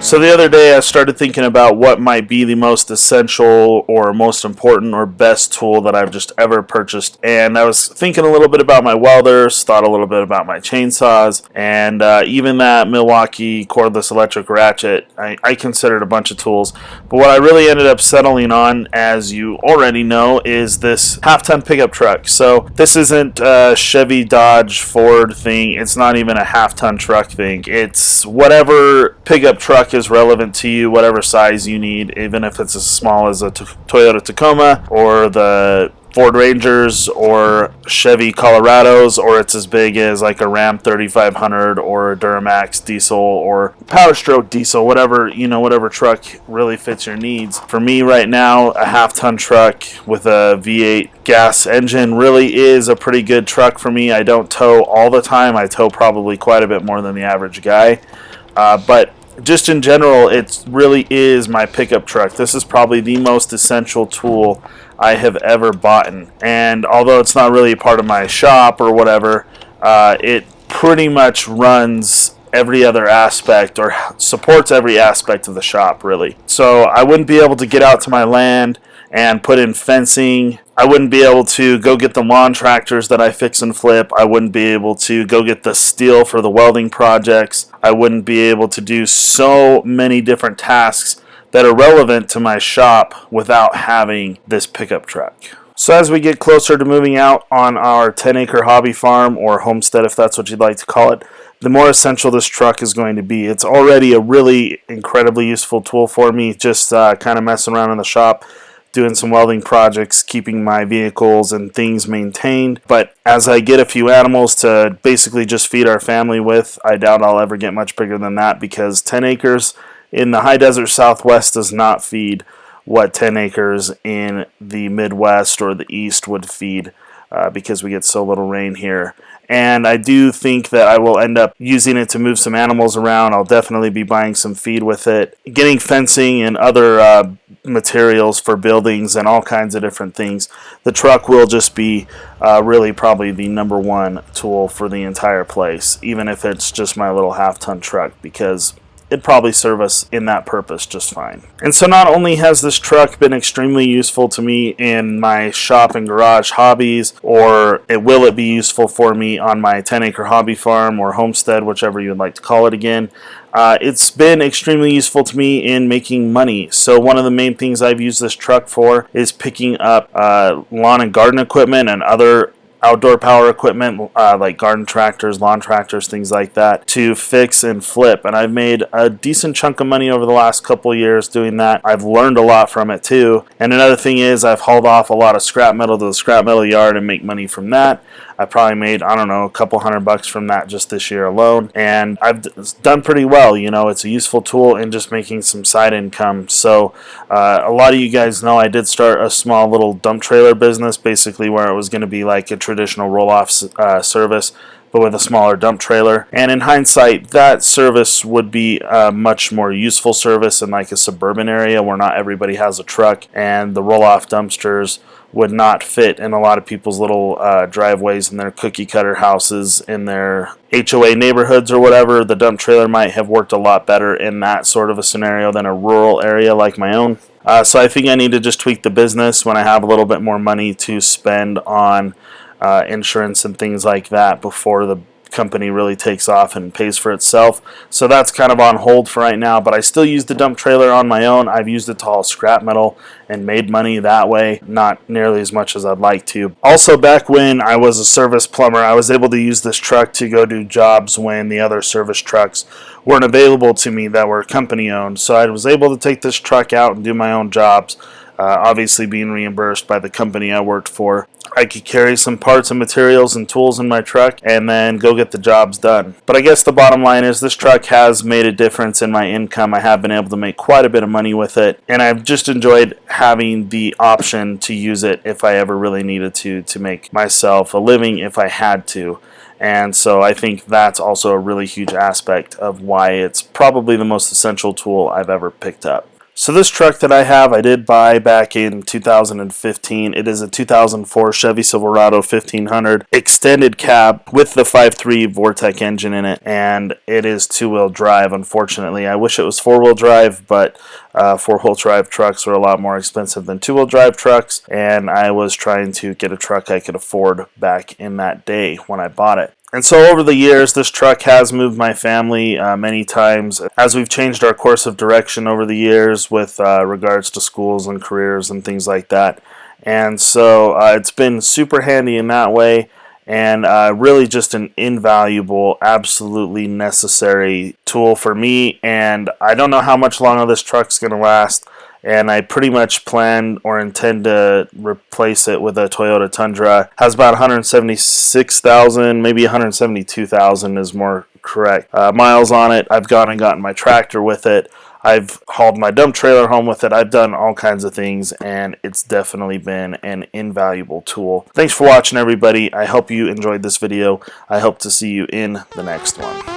So the other day I started thinking about what might be the most essential or most important or best tool that I've just ever purchased. And I was thinking a little bit about my welders, thought a little bit about my chainsaws, and even that Milwaukee cordless electric ratchet. I considered a bunch of tools. But what I really ended up settling on, as you already know, is this half-ton pickup truck. So this isn't a Chevy, Dodge, Ford thing. It's not even a half-ton truck thing. It's whatever pickup truck is relevant to you, whatever size you need, even if it's as small as a Toyota Tacoma or the Ford Rangers or Chevy Colorados, or it's as big as like a Ram 3500 or a Duramax diesel or Power Stroke diesel, whatever, whatever truck really fits your needs. For me right now, a half-ton truck with a V8 gas engine really is a pretty good truck for me. I don't tow all the time. I tow probably quite a bit more than the average guy. But just in general, it really is my pickup truck. This is probably the most essential tool I have ever bought. And although it's not really a part of my shop or whatever, it pretty much runs every other aspect or supports every aspect of the shop, really. So I wouldn't be able to get out to my land and put in fencing. I wouldn't be able to go get the lawn tractors that I fix and flip. I wouldn't be able to go get the steel for the welding projects. I wouldn't be able to do so many different tasks that are relevant to my shop without having this pickup truck. So as we get closer to moving out on our 10-acre hobby farm, or homestead if that's what you'd like to call it, the more essential this truck is going to be. It's already a really incredibly useful tool for me, just kind of messing around in the shop, doing some welding projects, keeping my vehicles and things maintained. But as I get a few animals to basically just feed our family with, I doubt I'll ever get much bigger than that, because 10 acres in the high desert Southwest does not feed what 10 acres in the Midwest or the East would feed, because we get so little rain here. And I do think that I will end up using it to move some animals around. I'll definitely be buying some feed with it, getting fencing and other materials for buildings and all kinds of different things. The truck will just be really probably the number one tool for the entire place, even if it's just my little half-ton truck, because it'd probably serve us in that purpose just fine. And so not only has this truck been extremely useful to me in my shop and garage hobbies, or will it be useful for me on my 10-acre hobby farm or homestead, whichever you would like to call it again, it's been extremely useful to me in making money. So one of the main things I've used this truck for is picking up lawn and garden equipment and other outdoor power equipment, like garden tractors, lawn tractors, things like that, to fix and flip. And I've made a decent chunk of money over the last couple of years doing that. I've learned a lot from it too. And another thing is I've hauled off a lot of scrap metal to the scrap metal yard and make money from that. I probably made, I don't know, a couple $100 from that just this year alone. And I've done pretty well. It's a useful tool in just making some side income. So a lot of you guys know I did start a small little dump trailer business, basically where it was going to be like a traditional roll-off service, but with a smaller dump trailer. And in hindsight, that service would be a much more useful service in like a suburban area where not everybody has a truck, and the roll-off dumpsters would not fit in a lot of people's little driveways in their cookie cutter houses in their HOA neighborhoods or whatever. The dump trailer might have worked a lot better in that sort of a scenario than a rural area like my own. So I think I need to just tweak the business when I have a little bit more money to spend on insurance and things like that before the company really takes off and pays for itself. So that's kind of on hold for right now, but I still use the dump trailer on my own. I've used it to haul scrap metal and made money that way, not nearly as much as I'd like to. Also, back when I was a service plumber, I was able to use this truck to go do jobs when the other service trucks weren't available to me that were company owned. So I was able to take this truck out and do my own jobs, obviously being reimbursed by the company I worked for. I could carry some parts and materials and tools in my truck and then go get the jobs done. But I guess the bottom line is this truck has made a difference in my income. I have been able to make quite a bit of money with it, and I've just enjoyed having the option to use it if I ever really needed to make myself a living if I had to. And so I think that's also a really huge aspect of why it's probably the most essential tool I've ever picked up. So this truck that I have, I did buy back in 2015. It is a 2004 Chevy Silverado 1500 extended cab with the 5.3 Vortec engine in it, and it is two-wheel drive, unfortunately. I wish it was four-wheel drive, but four-wheel drive trucks are a lot more expensive than two-wheel drive trucks, and I was trying to get a truck I could afford back in that day when I bought it. And so over the years, this truck has moved my family many times as we've changed our course of direction over the years with regards to schools and careers and things like that. And so it's been super handy in that way, and really just an invaluable, absolutely necessary tool for me. And I don't know how much longer this truck's going to last, and I pretty much plan or intend to replace it with a Toyota Tundra. Has about 176,000, maybe 172,000 is more correct, miles on it. I've gone and gotten my tractor with it. I've hauled my dump trailer home with it. I've done all kinds of things, and it's definitely been an invaluable tool. Thanks for watching, everybody. I hope you enjoyed this video. I hope to see you in the next one.